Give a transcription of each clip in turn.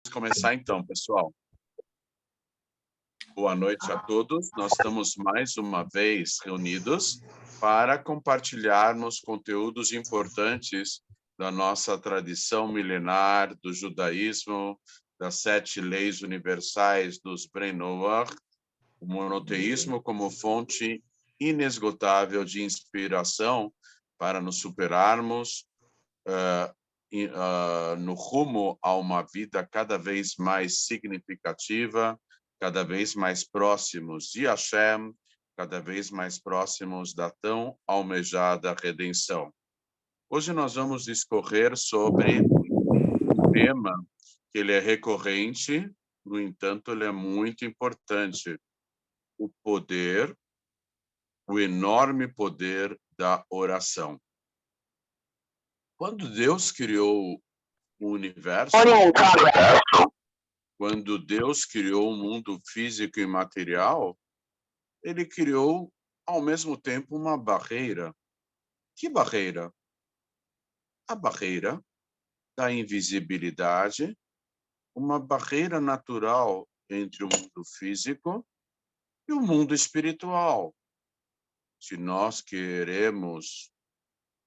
Vamos começar então, pessoal. Boa noite a todos. Nós estamos mais uma vez reunidos para compartilharmos conteúdos importantes da nossa tradição milenar do judaísmo, das 7 leis universais dos Bnei Noach, o monoteísmo como fonte inesgotável de inspiração para nos superarmos no rumo a uma vida cada vez mais significativa, cada vez mais próximos de Hashem, cada vez mais próximos da tão almejada redenção. Hoje nós vamos discorrer sobre um tema que ele é recorrente, no entanto, ele é muito importante: o poder, o enorme poder da oração. Quando Deus criou o universo, quando Deus criou o mundo físico e material, ele criou, ao mesmo tempo, uma barreira. Que barreira? A barreira da invisibilidade, uma barreira natural entre o mundo físico e o mundo espiritual. Se nós queremos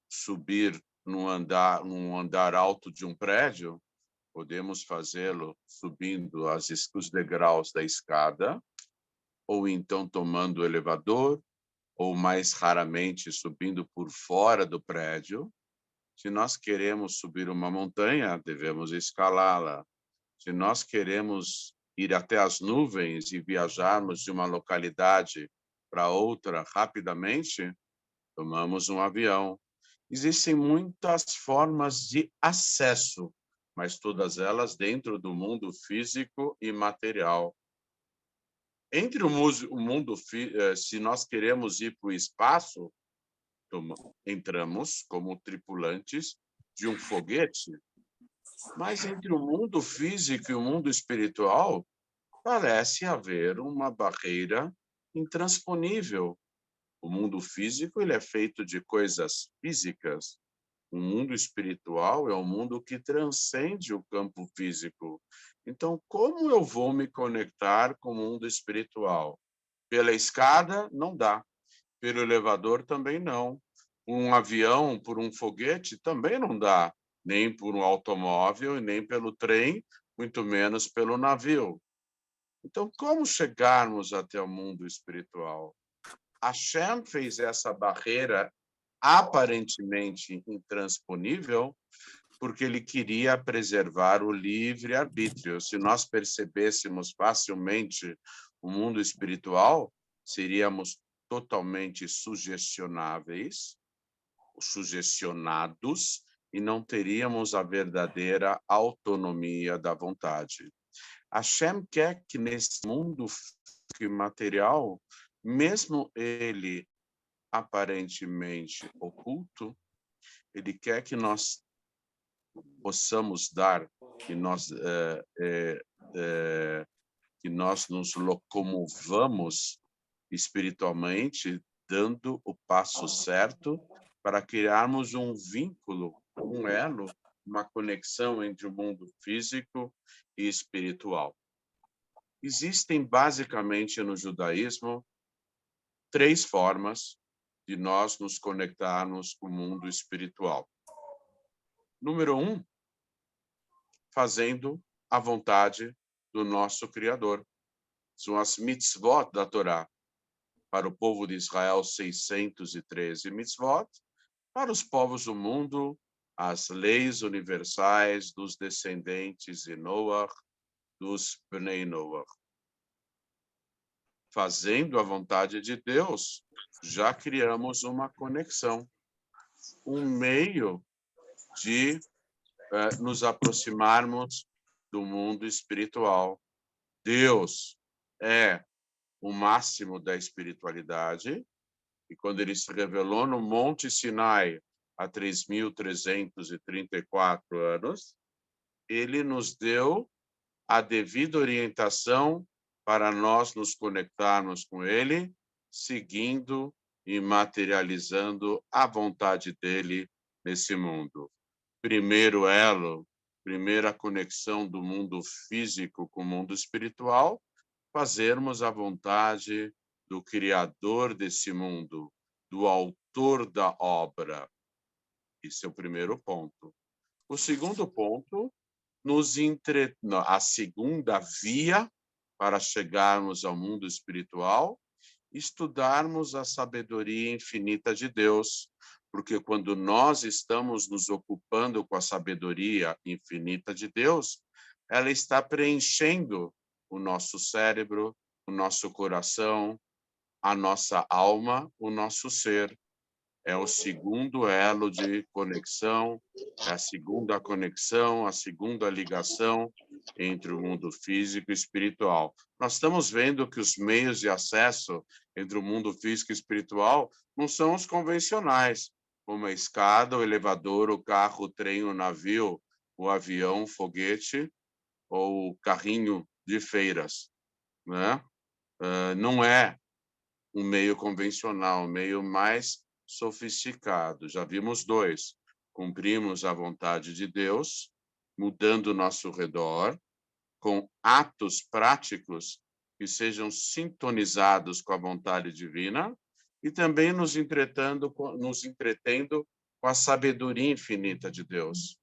subir num andar alto de um prédio, podemos fazê-lo subindo os degraus da escada, ou então tomando o elevador, ou mais raramente subindo por fora do prédio. Se nós queremos subir uma montanha, devemos escalá-la. Se nós queremos ir até as nuvens e viajarmos de uma localidade para outra rapidamente, tomamos um avião. Existem muitas formas de acesso, mas todas elas dentro do mundo físico e material. Entre o mundo, se nós queremos ir para o espaço, entramos como tripulantes de um foguete, mas entre o mundo físico e o mundo espiritual, parece haver uma barreira intransponível. O mundo físico ele é feito de coisas físicas. O mundo espiritual é um mundo que transcende o campo físico. Então, como eu vou me conectar com o mundo espiritual? Pela escada, não dá. Pelo elevador, também não. Um avião, por um foguete, também não dá. Nem por um automóvel, nem pelo trem, muito menos pelo navio. Então, como chegarmos até o mundo espiritual? Hashem fez essa barreira aparentemente intransponível, porque ele queria preservar o livre-arbítrio. Se nós percebêssemos facilmente o mundo espiritual, seríamos totalmente sugestionáveis, sugestionados, e não teríamos a verdadeira autonomia da vontade. Hashem quer que nesse mundo material, mesmo ele aparentemente oculto, ele quer que nós possamos dar, que nós nos locomovamos espiritualmente, dando o passo certo para criarmos um vínculo, um elo, uma conexão entre o mundo físico e espiritual. Existem basicamente no judaísmo 3 formas de nós nos conectarmos com o mundo espiritual. Número 1, fazendo a vontade do nosso Criador. São as mitzvot da Torá. Para o povo de Israel, 613 mitzvot. Para os povos do mundo, as leis universais dos descendentes de Noach, dos Bnei Noach. Fazendo a vontade de Deus, já criamos uma conexão, um meio de nos aproximarmos do mundo espiritual. Deus é o máximo da espiritualidade, e quando ele se revelou no Monte Sinai há 3.334 anos, ele nos deu a devida orientação para nós nos conectarmos com ele, seguindo e materializando a vontade dele nesse mundo. Primeiro elo Primeira conexão do mundo físico com o mundo espiritual, fazermos a vontade do Criador desse mundo, do autor da obra. Esse é o primeiro ponto. O segundo ponto, a segunda via para chegarmos ao mundo espiritual, estudarmos a sabedoria infinita de Deus, porque quando nós estamos nos ocupando com a sabedoria infinita de Deus, ela está preenchendo o nosso cérebro, o nosso coração, a nossa alma, o nosso ser. É o segundo elo de conexão, é a segunda conexão, a segunda ligação entre o mundo físico e espiritual. Nós estamos vendo que os meios de acesso entre o mundo físico e espiritual não são os convencionais, como a escada, o elevador, o carro, o trem, o navio, o avião, o foguete ou o carrinho de feiras, né? Não é um meio convencional, um meio mais sofisticado. Já vimos dois. Cumprimos a vontade de Deus, mudando o nosso redor, com atos práticos que sejam sintonizados com a vontade divina e também nos entretendo com a sabedoria infinita de Deus.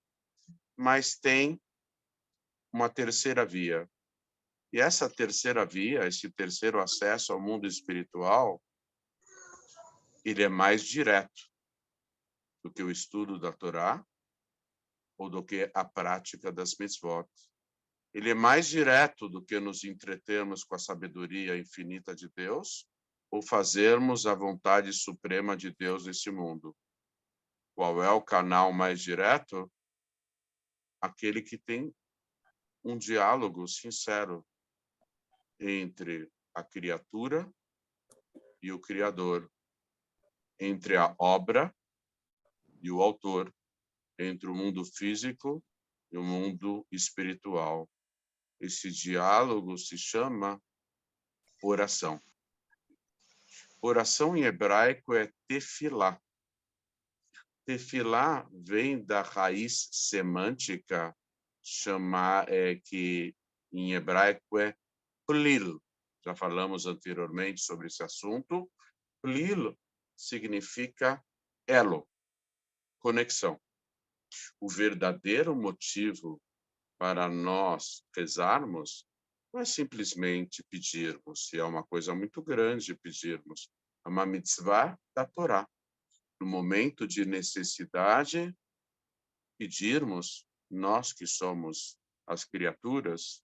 Mas tem uma terceira via. E essa terceira via, esse terceiro acesso ao mundo espiritual, ele é mais direto do que o estudo da Torá ou do que a prática das mitzvot. Ele é mais direto do que nos entretermos com a sabedoria infinita de Deus ou fazermos a vontade suprema de Deus nesse mundo. Qual é o canal mais direto? Aquele que tem um diálogo sincero entre a criatura e o Criador, entre a obra e o autor, entre o mundo físico e o mundo espiritual. Esse diálogo se chama oração. Oração em hebraico é tefilá. Tefilá vem da raiz semântica que em hebraico é plil. Já falamos anteriormente sobre esse assunto. Plil significa elo, conexão. O verdadeiro motivo para nós rezarmos não é simplesmente pedirmos, se é uma coisa muito grande pedirmos. É uma mitzvah da Torá. No momento de necessidade, pedirmos, nós que somos as criaturas,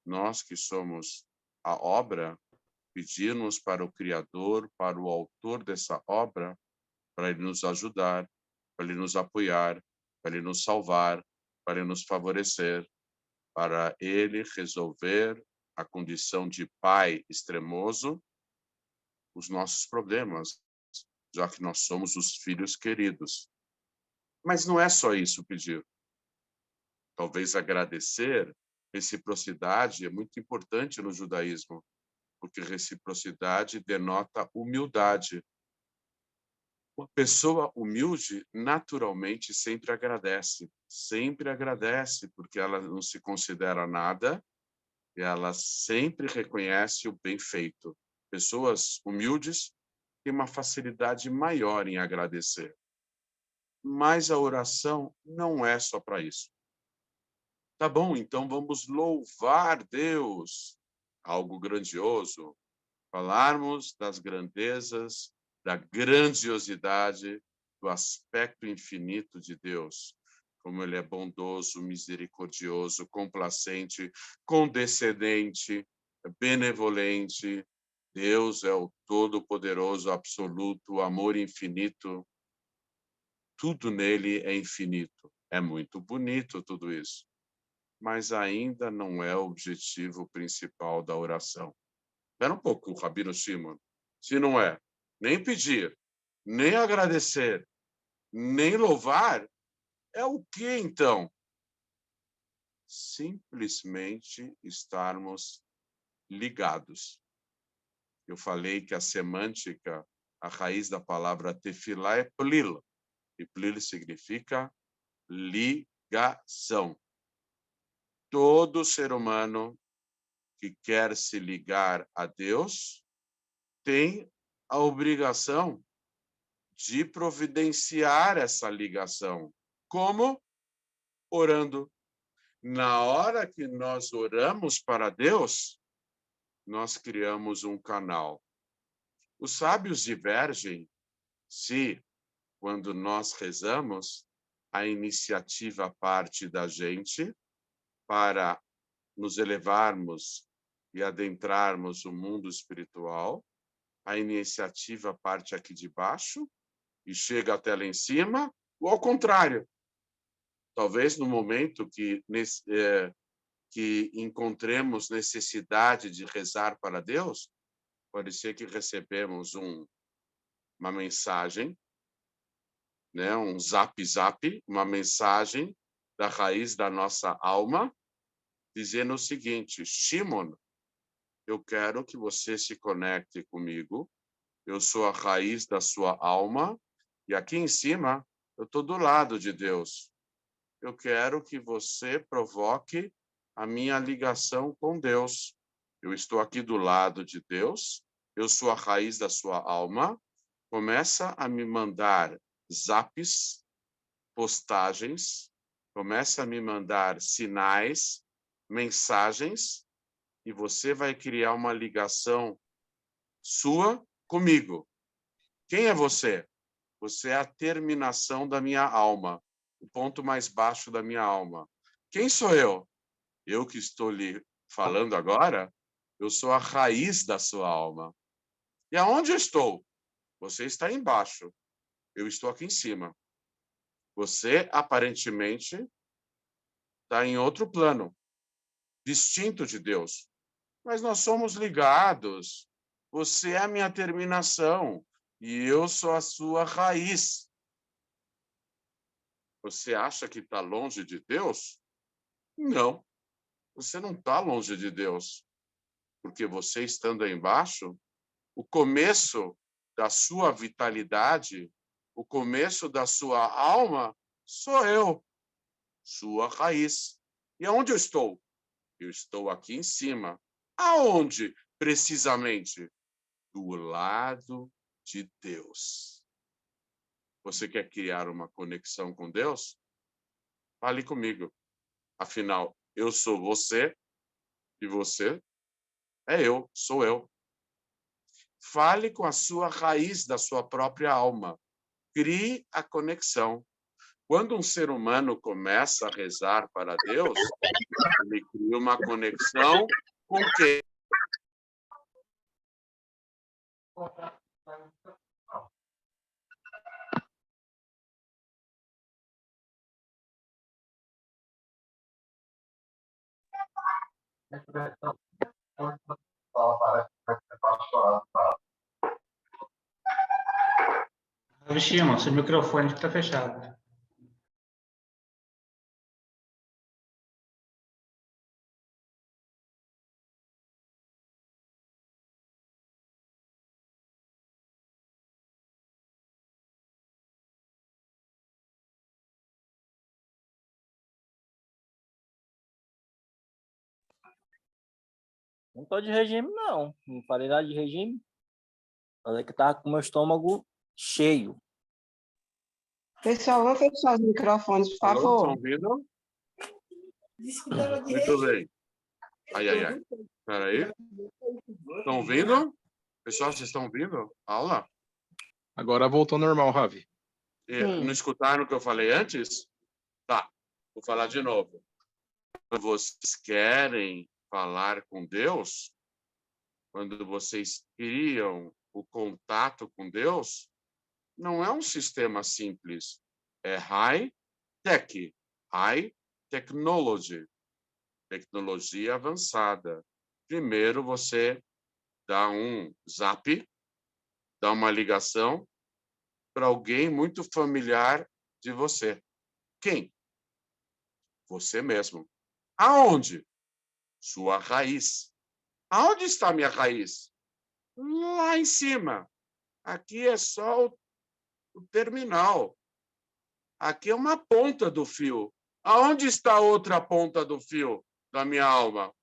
nós que somos a obra, pedirmos para o Criador, para o autor dessa obra, para ele nos ajudar, para ele nos apoiar, para ele nos salvar, para ele nos favorecer, para ele resolver a condição de pai extremoso, os nossos problemas, já que nós somos os filhos queridos. Mas não é só isso pedir. Talvez agradecer, reciprocidade é muito importante no judaísmo, porque reciprocidade denota humildade. Uma pessoa humilde, naturalmente, sempre agradece, porque ela não se considera nada, e ela sempre reconhece o bem feito. Pessoas humildes têm uma facilidade maior em agradecer. Mas a oração não é só para isso. Tá bom, então vamos louvar Deus, algo grandioso, falarmos das grandezas, da grandiosidade, do aspecto infinito de Deus, como ele é bondoso, misericordioso, complacente, condescendente, benevolente. Deus é o todo-poderoso, absoluto, o amor infinito. Tudo nele é infinito. É muito bonito tudo isso, mas ainda não é o objetivo principal da oração. Espera um pouco, Rabino Shimon. Se não é nem pedir, nem agradecer, nem louvar, é o que então? Simplesmente estarmos ligados. Eu falei que a semântica, a raiz da palavra tefilá é plil, e plil significa ligação. todo ser humano que quer se ligar a Deus tem a obrigação de providenciar essa ligação. Como? Orando. Na hora que nós oramos para Deus, nós criamos um canal. Os sábios divergem se, quando nós rezamos, a iniciativa parte da gente para nos elevarmos e adentrarmos o mundo espiritual, a iniciativa parte aqui de baixo e chega até lá em cima, ou ao contrário. Talvez no momento que encontremos necessidade de rezar para Deus, pode ser que recebemos uma mensagem, né, um zap, uma mensagem da raiz da nossa alma, dizendo o seguinte: Shimon, eu quero que você se conecte comigo, eu sou a raiz da sua alma, e aqui em cima eu estou do lado de Deus. Eu quero que você provoque a minha ligação com Deus. Eu estou aqui do lado de Deus, eu sou a raiz da sua alma. Começa a me mandar zaps, postagens, começa a me mandar sinais, mensagens, e você vai criar uma ligação sua comigo. Quem é você? Você é a terminação da minha alma, o ponto mais baixo da minha alma. Quem sou eu? Eu que estou lhe falando agora, eu sou a raiz da sua alma. E aonde eu estou? Você está embaixo. Eu estou aqui em cima. Você, aparentemente, está em outro plano, distinto de Deus. Mas nós somos ligados. Você é a minha terminação e eu sou a sua raiz. Você acha que está longe de Deus? Não, você não está longe de Deus. Porque você estando aí embaixo, o começo da sua vitalidade, o começo da sua alma, sou eu, sua raiz. E aonde eu estou? Eu estou aqui em cima. Aonde, precisamente? Do lado de Deus. Você quer criar uma conexão com Deus? Fale comigo. Afinal, eu sou você e você é eu, sou eu. Fale com a sua raiz da sua própria alma. Crie a conexão. Quando um ser humano começa a rezar para Deus, ele cria uma conexão com quem? Shimon, seu microfone está fechado. Não tô de regime, não. Não falei nada de regime. Falei que tava com o meu estômago cheio. Pessoal, vou fechar os microfones, por Alô, favor. estão ouvindo? Muito bem. Ai. Espera aí. Estão ouvindo? Pessoal, vocês estão ouvindo? Aula? Agora voltou ao normal, Ravi. Não escutaram o que eu falei antes? Tá, vou falar de novo. Quando vocês querem falar com Deus, quando vocês criam o contato com Deus, não é um sistema simples. É high tech, high technology, tecnologia avançada. Primeiro você dá um zap, dá uma ligação para alguém muito familiar de você. Quem? Você mesmo. Aonde? Sua raiz. Aonde está minha raiz? Lá em cima. Aqui é só o terminal. Aqui é uma ponta do fio. Aonde está a outra ponta do fio? da minha alma?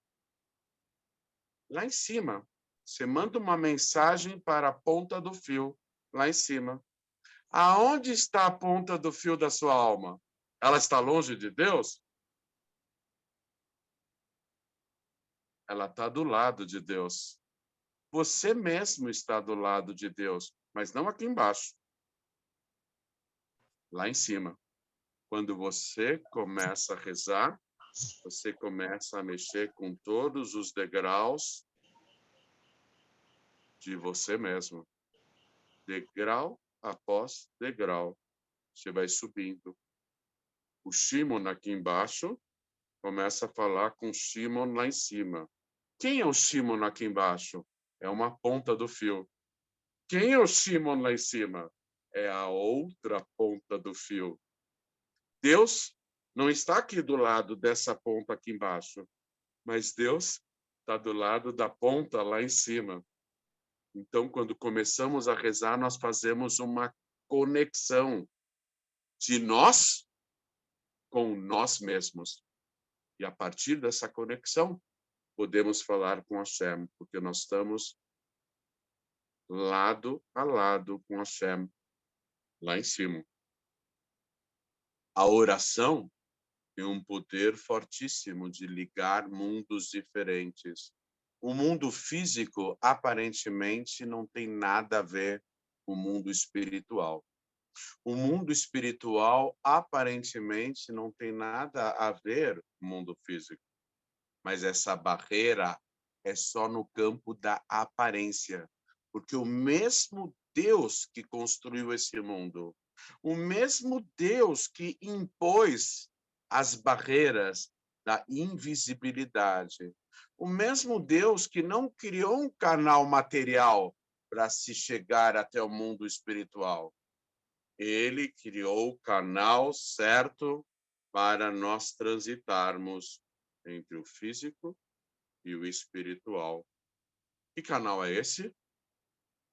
Lá em cima. Você manda uma mensagem para a ponta do fio, lá em cima. Aonde está a ponta do fio da sua alma? Ela está longe de Deus? Ela está do lado de Deus. Você mesmo está do lado de Deus, mas não aqui embaixo. Lá em cima. Quando você começa a rezar, você começa a mexer com todos os degraus de você mesmo. Degrau após degrau. Você vai subindo. O Shimon aqui embaixo começa a falar com o Shimon lá em cima. Quem é o Shimon aqui embaixo? É uma ponta do fio. Quem é o Shimon lá em cima? É a outra ponta do fio. Deus não está aqui do lado dessa ponta aqui embaixo, mas Deus está do lado da ponta lá em cima. Então, quando começamos a rezar, nós fazemos uma conexão de nós com nós mesmos. E a partir dessa conexão, podemos falar com Hashem, porque nós estamos lado a lado com Hashem, lá em cima. A oração tem um poder fortíssimo de ligar mundos diferentes. O mundo físico, aparentemente, não tem nada a ver com o mundo espiritual. O mundo espiritual, aparentemente, não tem nada a ver com o mundo físico. Mas essa barreira é só no campo da aparência. Porque o mesmo Deus que construiu esse mundo, o mesmo Deus que impôs as barreiras da invisibilidade, o mesmo Deus que não criou um canal material para se chegar até o mundo espiritual. Ele criou o canal certo para nós transitarmos entre o físico e o espiritual. Que canal é esse?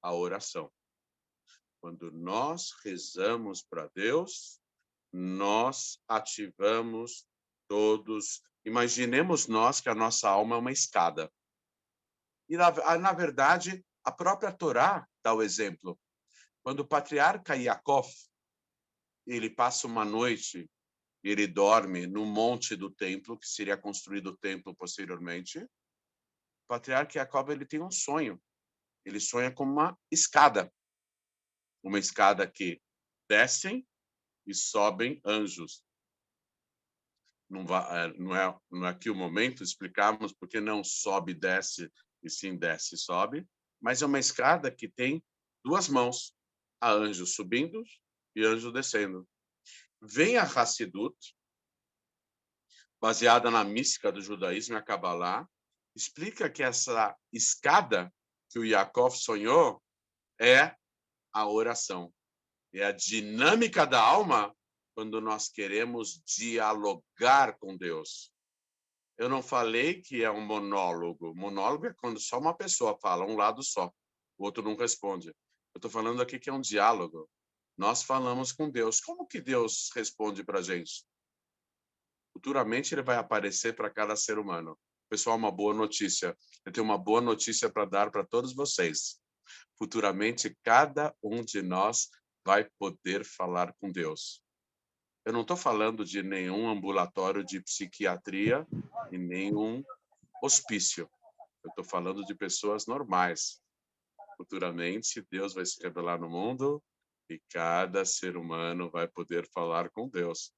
A oração. Quando nós rezamos para Deus, nós ativamos todos. Imaginemos nós que a nossa alma é uma escada. E, na verdade, a própria Torá dá o exemplo. Quando o patriarca Yaakov, ele passa uma noite, ele dorme no monte do templo, que seria construído o templo posteriormente. O patriarca Yaakov, ele tem um sonho. Ele sonha com uma escada que descem e sobem anjos. Não é aqui o momento explicarmos porque não sobe e desce, e sim desce e sobe, mas é uma escada que tem duas mãos, há anjos subindo e anjos descendo. Vem a Hassidut, baseada na mística do judaísmo e a Kabbalah, explica que essa escada que o Yaakov sonhou é a oração. É a dinâmica da alma quando nós queremos dialogar com Deus. Eu não falei que é um monólogo. Monólogo é quando só uma pessoa fala, um lado só. O outro não responde. Eu estou falando aqui que é um diálogo. Nós falamos com Deus. Como que Deus responde para a gente? Futuramente ele vai aparecer para cada ser humano. Pessoal, uma boa notícia. Eu tenho uma boa notícia para dar para todos vocês. Futuramente, cada um de nós vai poder falar com Deus. Eu não estou falando de nenhum ambulatório de psiquiatria e nenhum hospício. Eu estou falando de pessoas normais. Futuramente, Deus vai se revelar no mundo e cada ser humano vai poder falar com Deus.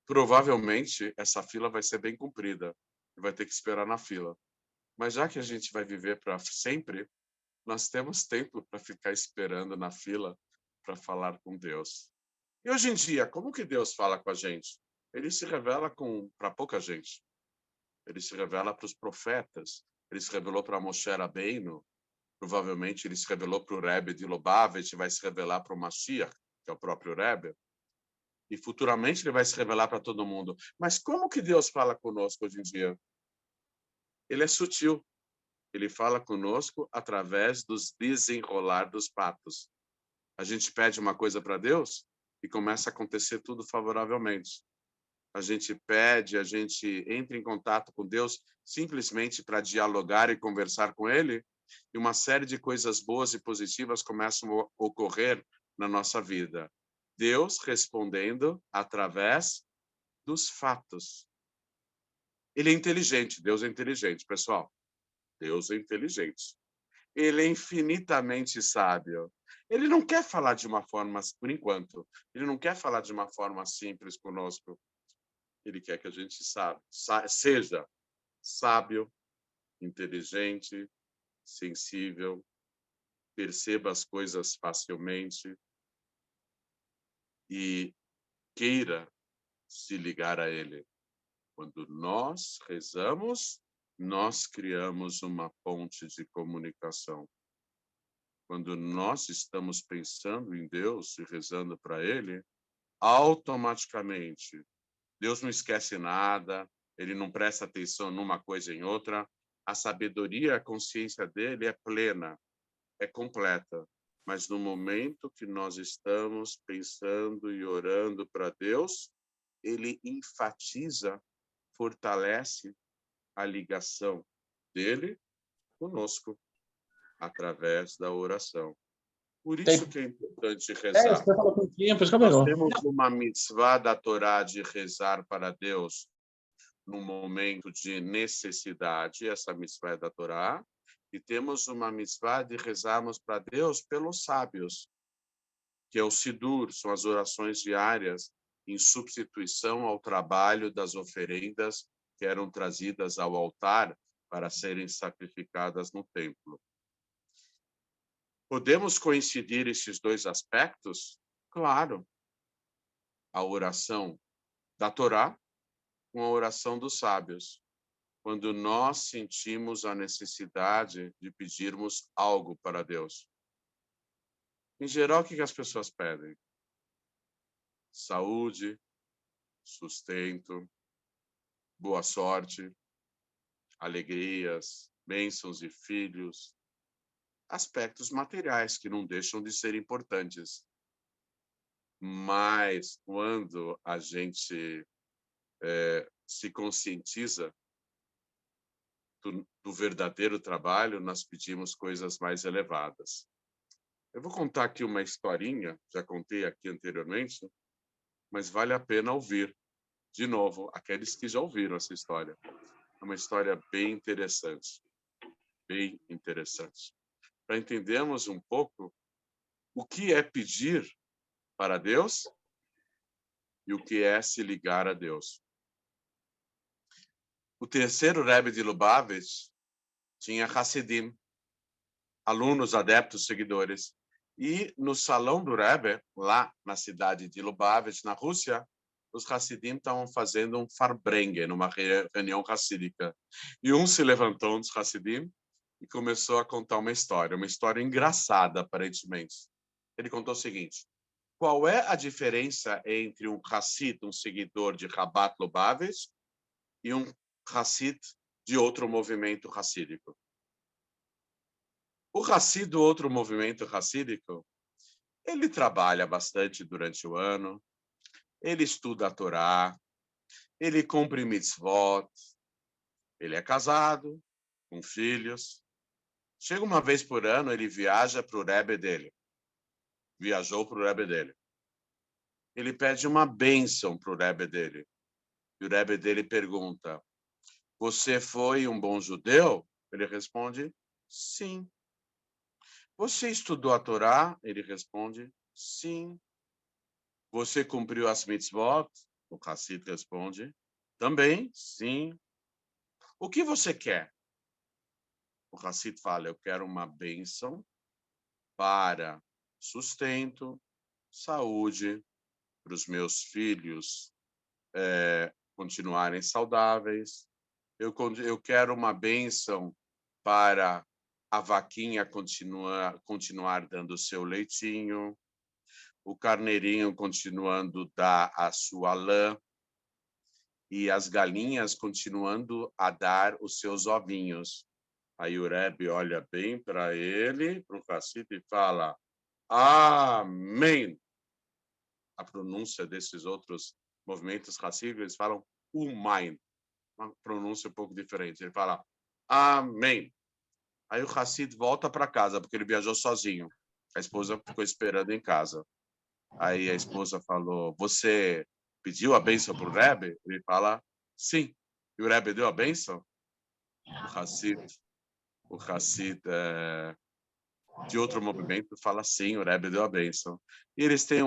Provavelmente, essa fila vai ser bem comprida e vai ter que esperar na fila. Mas já que a gente vai viver para sempre, nós temos tempo para ficar esperando na fila para falar com Deus. E hoje em dia, como que Deus fala com a gente? Ele se revela para pouca gente. Ele se revela para os profetas. Ele se revelou para Moshe Rabbeinu. Provavelmente ele se revelou para o Rebbe de Lubavitch, vai se revelar para o Mashiach, que é o próprio Rebbe. E futuramente ele vai se revelar para todo mundo. Mas como que Deus fala conosco hoje em dia? Ele é sutil. Ele fala conosco através dos desenrolar dos fatos. A gente pede uma coisa para Deus e começa a acontecer tudo favoravelmente. a gente pede, a gente entra em contato com Deus simplesmente para dialogar e conversar com Ele, e uma série de coisas boas e positivas começam a ocorrer na nossa vida. Deus respondendo através dos fatos. Ele é inteligente, Deus é inteligente, pessoal. Deus é inteligente. Ele é infinitamente sábio. Ele não quer falar de uma forma, por enquanto, ele não quer falar de uma forma simples conosco. Ele quer que a gente seja sábio, inteligente, sensível, perceba as coisas facilmente e queira se ligar a Ele. Quando nós rezamos, nós criamos uma ponte de comunicação. Quando nós estamos pensando em Deus e rezando para Ele, automaticamente, Deus não esquece nada, Ele não presta atenção numa coisa em outra. A sabedoria, a consciência dele é plena, é completa. Mas no momento que nós estamos pensando e orando para Deus, Ele enfatiza, fortalece a ligação dele conosco, através da oração. Por isso que é importante rezar. Você falou com o tempo, isso que é Nós legal. temos uma mitzvah da Torá de rezar para Deus no momento de necessidade, essa mitzvah é da Torá, e temos uma mitzvah de rezarmos para Deus pelos sábios, que é o Sidur, são as orações diárias em substituição ao trabalho das oferendas que eram trazidas ao altar para serem sacrificadas no templo. Podemos coincidir esses dois aspectos? Claro. A oração da Torá com a oração dos sábios. Quando nós sentimos a necessidade de pedirmos algo para Deus. Em geral, o que as pessoas pedem? Saúde, sustento, boa sorte, alegrias, bênçãos e filhos, aspectos materiais que não deixam de ser importantes. Mas quando a gente se conscientiza do verdadeiro trabalho, nós pedimos coisas mais elevadas. Eu vou contar aqui uma historinha, já contei aqui anteriormente, mas vale a pena ouvir de novo, aqueles que já ouviram essa história. É uma história bem interessante, para entendermos um pouco o que é pedir para Deus e o que é se ligar a Deus. O terceiro Rebbe de Lubavitch tinha Hassidim, alunos, adeptos, seguidores. E no salão do Rebbe, lá na cidade de Lubavitch, na Rússia, os Hassidim estavam fazendo um Farbrengen, uma reunião hassídica. E um se levantou, um dos Hassidim, e começou a contar uma história engraçada, aparentemente. Ele contou o seguinte: qual é a diferença entre um Hassid, um seguidor de Rabat Lubavitch, e um Hassid de outro movimento hassídico? O Hassid do outro movimento hassídico, ele trabalha bastante durante o ano, ele estuda a Torá, ele cumpre mitzvot, ele é casado, com filhos. Chega uma vez por ano, ele viaja para o Rebbe dele. Viajou para o Rebbe dele. Ele pede uma bênção para o Rebbe dele. E o Rebbe dele pergunta: você foi um bom judeu? Ele responde: sim. Você estudou a Torá? Ele responde: sim. Você cumpriu as mitzvot? O Hassid responde: também, sim. O que você quer? O Hassid fala: eu quero uma bênção para sustento, saúde, para os meus filhos continuarem saudáveis. Eu quero uma bênção para a vaquinha continuar dando seu leitinho, o carneirinho continuando dar a sua lã e as galinhas continuando a dar os seus ovinhos. Aí o Rebbe olha bem para ele, para o Hassid, e fala: Amém. A pronúncia desses outros movimentos Hassidim, eles falam Umain, uma pronúncia um pouco diferente. Ele fala Amém. Aí o Hassid volta para casa, porque ele viajou sozinho. A esposa ficou esperando em casa. Aí a esposa falou, você pediu a bênção para o Rebbe? Ele fala, sim. E o Rebbe deu a bênção? O Hassid de outro movimento fala, sim, o Rebbe deu a bênção. E eles têm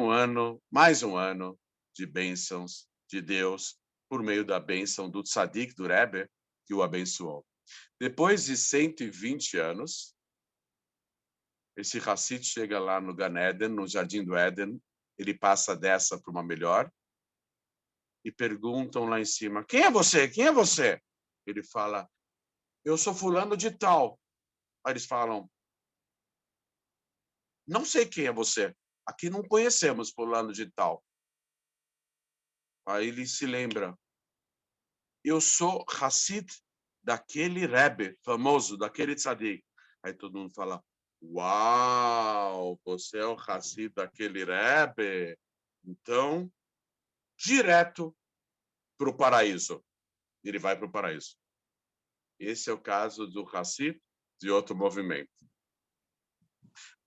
mais um ano de bênçãos de Deus, por meio da bênção do tzadik, do Rebbe, que o abençoou. Depois de 120 anos, esse Hassid chega lá no Gan Eden, no Jardim do Éden, ele passa dessa para uma melhor, e perguntam lá em cima, quem é você? Quem é você? Ele fala, eu sou fulano de tal. Aí eles falam, não sei quem é você. Aqui não conhecemos fulano de tal. Aí ele se lembra, eu sou Hassid daquele Rebbe famoso, daquele tzadik. Aí todo mundo fala, uau, você é o Hassid daquele Rebbe? Então, direto para o paraíso. Ele vai para o paraíso. Esse é o caso do Hassid de outro movimento.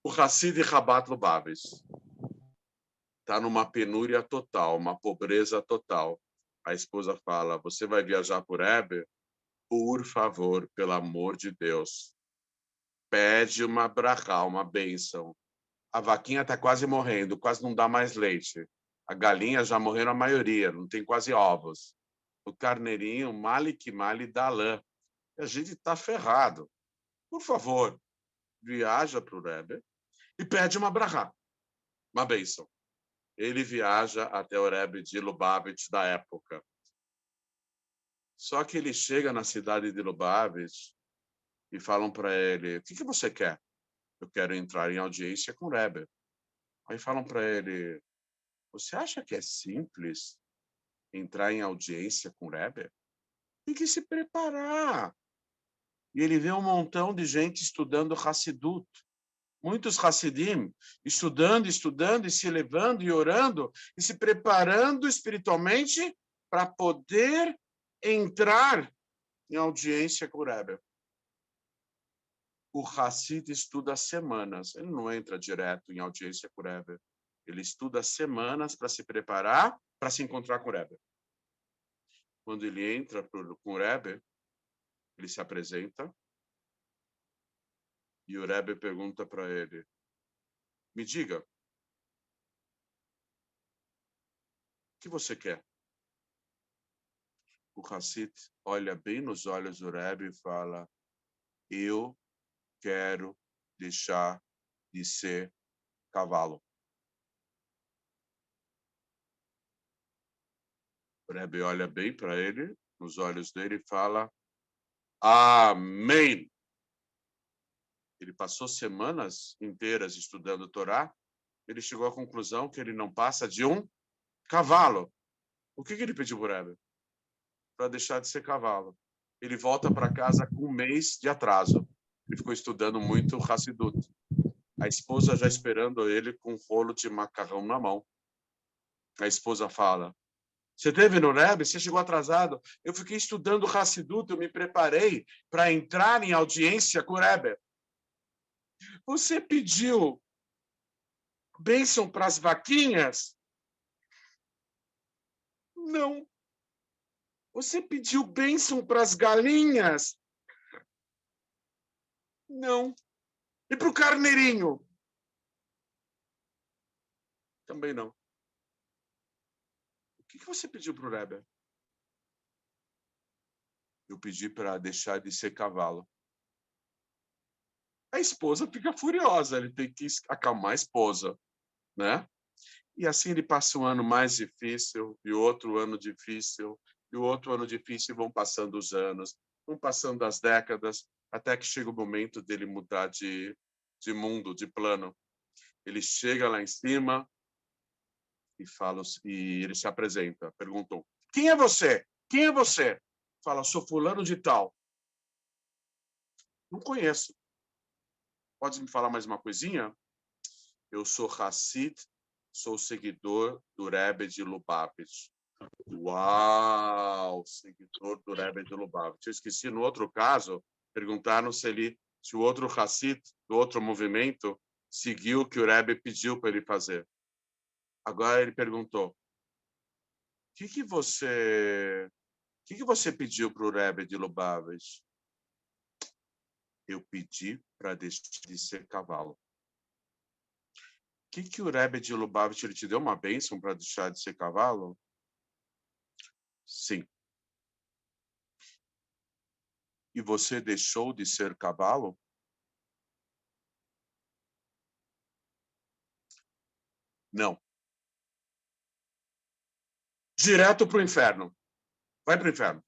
O Hassid de Rabat Lubavitch está numa penúria total, uma pobreza total. A esposa fala, você vai viajar por Rebbe? Por favor, pelo amor de Deus, pede uma brachá, uma bênção. A vaquinha está quase morrendo, quase não dá mais leite. A galinha já morreram a maioria, não tem quase ovos. O carneirinho, male dá lã. A gente está ferrado. Por favor, viaja para o Rebbe e pede uma brachá, uma bênção. Ele viaja até o Rebbe de Lubavitch da época. Só que ele chega na cidade de Lubavitch e falam para ele, o que você quer? Eu quero entrar em audiência com o Rebbe. Aí falam para ele, você acha que é simples entrar em audiência com o Rebbe? Tem que se preparar. E ele vê um montão de gente estudando Hassidut. Muitos Hassidim estudando e se elevando e orando e se preparando espiritualmente para poder entrar em audiência com o Rebbe. O Hassid estuda semanas, ele não entra direto em audiência com o Rebbe. Ele estuda semanas para se preparar para se encontrar com o Rebbe. Quando ele entra com o Rebbe, ele se apresenta e o Rebbe pergunta para ele, me diga, o que você quer? O Hassid olha bem nos olhos do Rebbe e fala, eu quero deixar de ser cavalo. O Rebbe olha bem para ele, nos olhos dele e fala, amém. Ele passou semanas inteiras estudando Torá, ele chegou à conclusão que ele não passa de um cavalo. O que ele pediu para o Rebbe? Para deixar de ser cavalo. Ele volta para casa com 1 mês de atraso. Ele ficou estudando muito Hassidut. A esposa já esperando ele com um rolo de macarrão na mão. A esposa fala, você esteve no Rebbe? Você chegou atrasado? Eu fiquei estudando Hassidut, eu me preparei para entrar em audiência com o Rebbe. Você pediu bênção para as vaquinhas? Não. Você pediu bênção para as galinhas? Não. E para o carneirinho? Também não. O que você pediu para o Rebbe? Eu pedi para deixar de ser cavalo. A esposa fica furiosa, ele tem que acalmar a esposa, né? E assim ele passa um ano mais difícil, e outro ano difícil, e outro ano difícil, e vão passando os anos, vão passando as décadas, até que chega o momento dele mudar de mundo, de plano. Ele chega lá em cima e ele se apresenta. Perguntam, quem é você? Quem é você? Fala, sou fulano de tal. Não conheço. Pode me falar mais uma coisinha? Eu sou Hassid, sou seguidor do Rebbe de Lubavitch. Uau! Seguidor do Rebbe de Lubavitch. Eu esqueci, no outro caso, perguntaram se o outro Hassid, do outro movimento, seguiu o que o Rebbe pediu para ele fazer. Agora ele perguntou, o que você pediu para o Rebbe de Lubavitch? Eu pedi para deixar de ser cavalo. O que o Rebbe de Lubavitch ele te deu uma bênção para deixar de ser cavalo? Sim. E você deixou de ser cavalo? Não. Direto para o inferno. Vai para o inferno.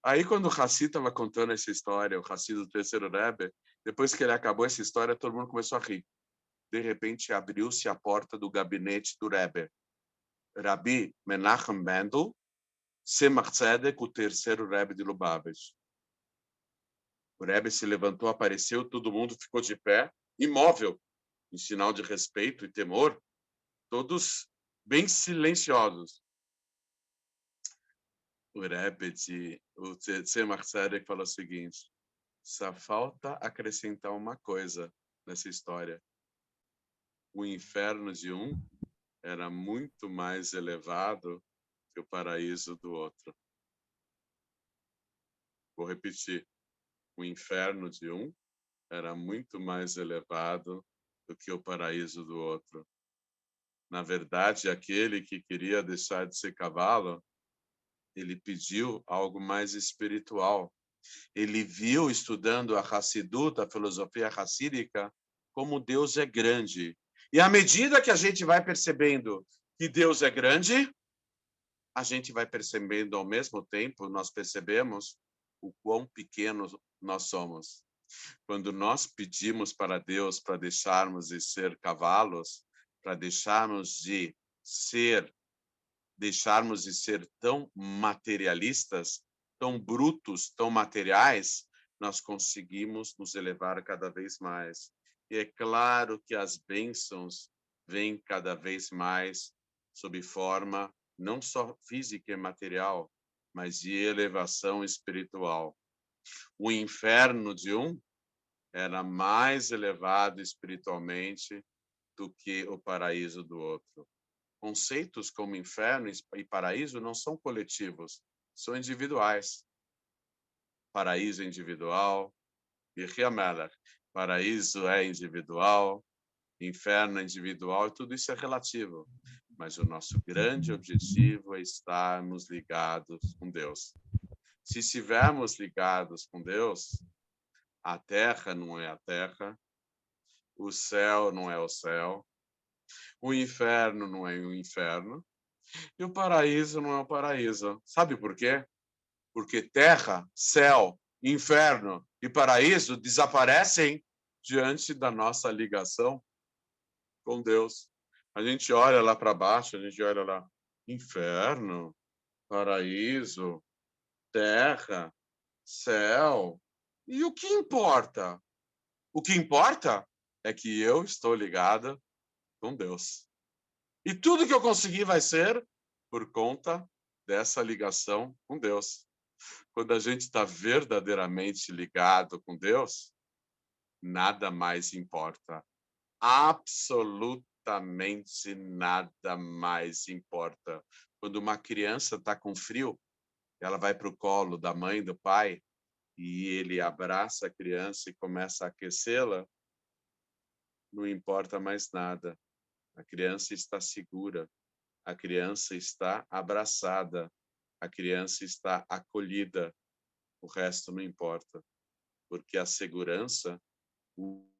Aí, quando o Hassid estava contando essa história, o Hassid do terceiro Rebbe, depois que ele acabou essa história, todo mundo começou a rir. De repente, abriu-se a porta do gabinete do Rebbe. Rabi Menachem Mendel, Tzemach Tzedek, o terceiro Rebbe de Lubavitch. O Rebbe se levantou, apareceu, todo mundo ficou de pé, imóvel, em sinal de respeito e temor, todos bem silenciosos. O Rebbe, o Tzemach Tzedek, falou o seguinte, só falta acrescentar uma coisa nessa história. O inferno de um era muito mais elevado que o paraíso do outro. Vou repetir. O inferno de um era muito mais elevado do que o paraíso do outro. Na verdade, aquele que queria deixar de ser cavalo, ele pediu algo mais espiritual. Ele viu, estudando a Hassidut, a filosofia hassídica, como Deus é grande. E à medida que a gente vai percebendo que Deus é grande, a gente vai percebendo ao mesmo tempo, nós percebemos o quão pequenos nós somos. Quando nós pedimos para Deus para deixarmos de ser cavalos, para deixarmos de ser tão materialistas, tão brutos, tão materiais, nós conseguimos nos elevar cada vez mais. E é claro que as bênçãos vêm cada vez mais sob forma não só física e material, mas de elevação espiritual. O inferno de um era mais elevado espiritualmente do que o paraíso do outro. Conceitos como inferno e paraíso não são coletivos, são individuais. Paraíso é individual, paraíso é individual, inferno é individual, e tudo isso é relativo. Mas o nosso grande objetivo é estarmos ligados com Deus. Se estivermos ligados com Deus, a terra não é a terra, o céu não é o céu, o inferno não é o inferno, e o paraíso não é o paraíso. Sabe por quê? Porque terra, céu, inferno e paraíso desaparecem diante da nossa ligação com Deus. A gente olha lá para baixo, a gente olha lá, inferno, paraíso, terra, céu. E o que importa? O que importa é que eu estou ligada com Deus. E tudo que eu conseguir vai ser por conta dessa ligação com Deus. Quando a gente está verdadeiramente ligado com Deus, nada mais importa. Absolutamente nada mais importa. Quando uma criança está com frio, ela vai para o colo da mãe, do pai, e ele abraça a criança e começa a aquecê-la, não importa mais nada. A criança está segura, a criança está abraçada, a criança está acolhida. O resto não importa, porque a segurança, o